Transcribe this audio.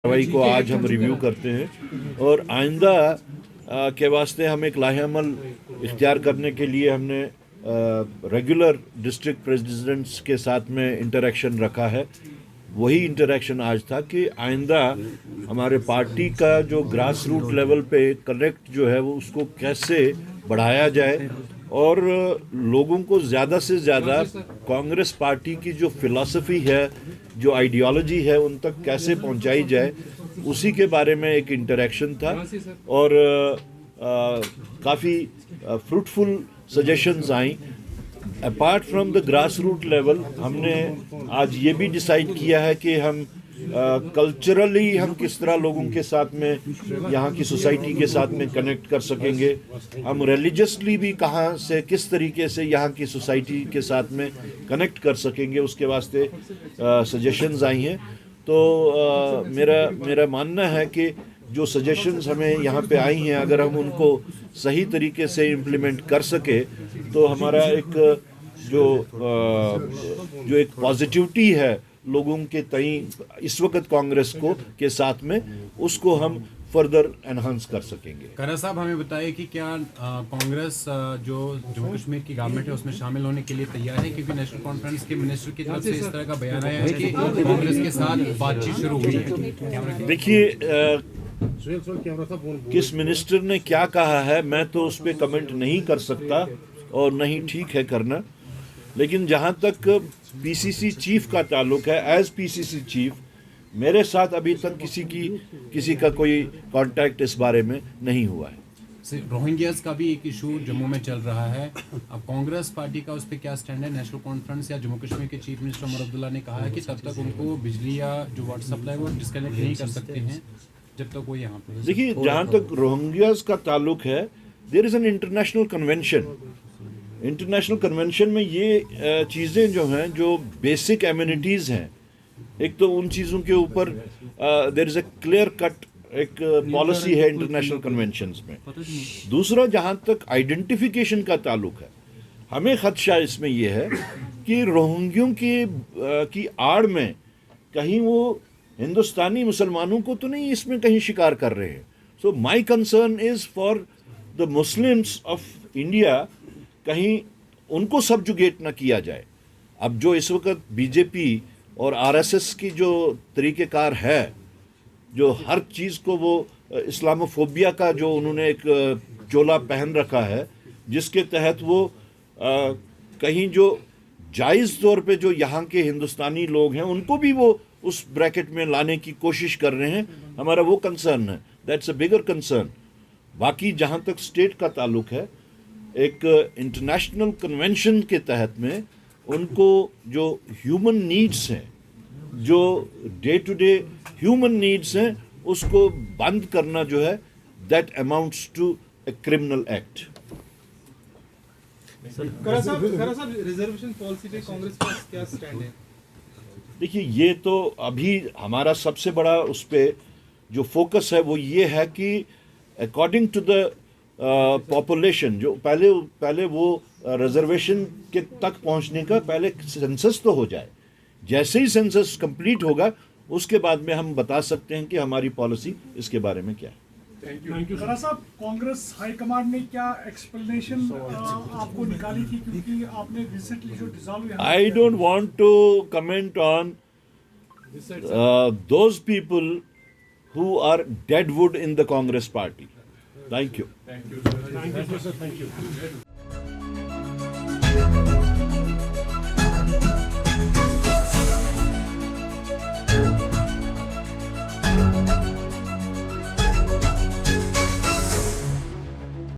कार्रवाई को आज हम रिव्यू करते हैं और आइंदा के वास्ते हम एक लाहेअमल इख्तियार करने के लिए हमने रेगुलर डिस्ट्रिक्ट प्रेसिडेंट्स के साथ में इंटरेक्शन रखा है। वही इंटरेक्शन आज था कि आइंदा हमारे पार्टी का जो ग्रास रूट लेवल पे कनेक्ट जो है वो उसको कैसे बढ़ाया जाए और लोगों को ज़्यादा से ज़्यादा कांग्रेस पार्टी की जो फिलॉसफी है, जो आइडियोलॉजी है, उन तक कैसे पहुंचाई जाए, उसी के बारे में एक इंटरेक्शन था और काफ़ी फ्रूटफुल सजेशंस आई। Apart from the grass root level हमने आज ये भी डिसाइड किया है कि हम कल्चरली हम किस तरह लोगों के साथ में, यहाँ की सोसाइटी के साथ में कनेक्ट कर सकेंगे, हम रिलीजियसली भी कहाँ से किस तरीके से यहाँ की सोसाइटी के साथ में कनेक्ट कर सकेंगे, उसके वास्ते सजेशंस आई हैं। तो मेरा मानना है कि जो सजेशंस हमें यहाँ पे आई हैं, अगर हम उनको सही तरीके से इम्प्लीमेंट कर सके तो हमारा एक जो एक पॉजिटिविटी है लोगों के तई इस वक्त कांग्रेस को के साथ में, उसको हम फर्दर एनहांस कर सकेंगे। खरा साहब, हमें बताइए कि क्या कांग्रेस जो जम्मू कश्मीर की गवर्नमेंट है उसमें शामिल होने के लिए तैयार है, क्योंकि नेशनल कॉन्फ्रेंस के मिनिस्टर की तरफ से इस तरह का बयान आया है कि कांग्रेस के साथ बातचीत शुरू हुई है। देखिए, किस मिनिस्टर ने क्या कहा है मैं तो उस पर कमेंट नहीं कर सकता और नहीं ठीक है करना, लेकिन जहाँ तक पीसीसी चीफ का ताल्लुक है, एज पीसीसी चीफ मेरे साथ अभी तक किसी का कोई कांटेक्ट इस बारे में नहीं हुआ है। रोहिंग्यास का भी एक इशू जम्मू में चल रहा है, अब कांग्रेस पार्टी का उस पर क्या स्टैंड है? नेशनल कॉन्फ्रेंस या जम्मू कश्मीर के चीफ मिनिस्टर उमर अब्दुल्ला ने कहा है कि तब तक उनको बिजली या जो वाटर सप्लाई वो डिस्कनेक्ट नहीं कर सकते हैं जब तक वो यहाँ पे। देखिए, जहाँ तक रोहिंग्यास का ताल्लुक है, there is an international convention. International convention में ये चीज़ें जो हैं, जो बेसिक एमिनिटीज़ हैं, एक तो उन चीज़ों के ऊपर there is a clear cut एक पॉलिसी है इंटरनेशनल कन्वेंशंस में। दूसरा, जहाँ तक आइडेंटिफिकेशन का ताल्लुक है, हमें खदशा इसमें यह है कि रोहिंग्यों की आड़ में कहीं वो हिंदुस्तानी मुसलमानों को तो नहीं इसमें कहीं शिकार कर रहे हैं। So my concern is for the Muslims of India, कहीं उनको सब्जुगेट ना किया जाए। अब जो इस वक्त बीजेपी और आरएसएस की जो तरीक़ेकार है, जो हर चीज़ को वो इस्लामोफोबिया का जो उन्होंने एक चोला पहन रखा है, जिसके तहत वो कहीं जो जायज़ तौर पे जो यहाँ के हिंदुस्तानी लोग हैं उनको भी वो उस ब्रैकेट में लाने की कोशिश कर रहे हैं। हमारा वो कंसर्न है, दैट्स अ बिगर कंसर्न। बाकी जहाँ तक स्टेट का ताल्लुक है, एक इंटरनेशनल कन्वेंशन के तहत में उनको जो ह्यूमन नीड्स हैं, जो day to day human needs हैं, उसको बंद करना जो है, that amounts to a criminal act. Reservation policy पे कांग्रेस का क्या स्टैंड है? देखिए, ये तो अभी हमारा सबसे बड़ा उस पर जो फोकस है वो ये है कि अकॉर्डिंग टू द पॉपुलेशन, जो पहले वो रिजर्वेशन के तक पहुंचने का पहले सेंसस तो हो जाए। जैसे ही सेंसस कंप्लीट होगा उसके बाद में हम बता सकते हैं कि हमारी पॉलिसी इसके बारे में क्या है। थैंक यू खरा साहब, कांग्रेस हाईकमांड ने क्या एक्सप्लेनेशन आपको निकाली थी, क्योंकि आपने रिसेंटली जो dissolve, I don't want to comment on those people who are dead wood in the Congress party. Thank you. Thank you, sir. Thank you.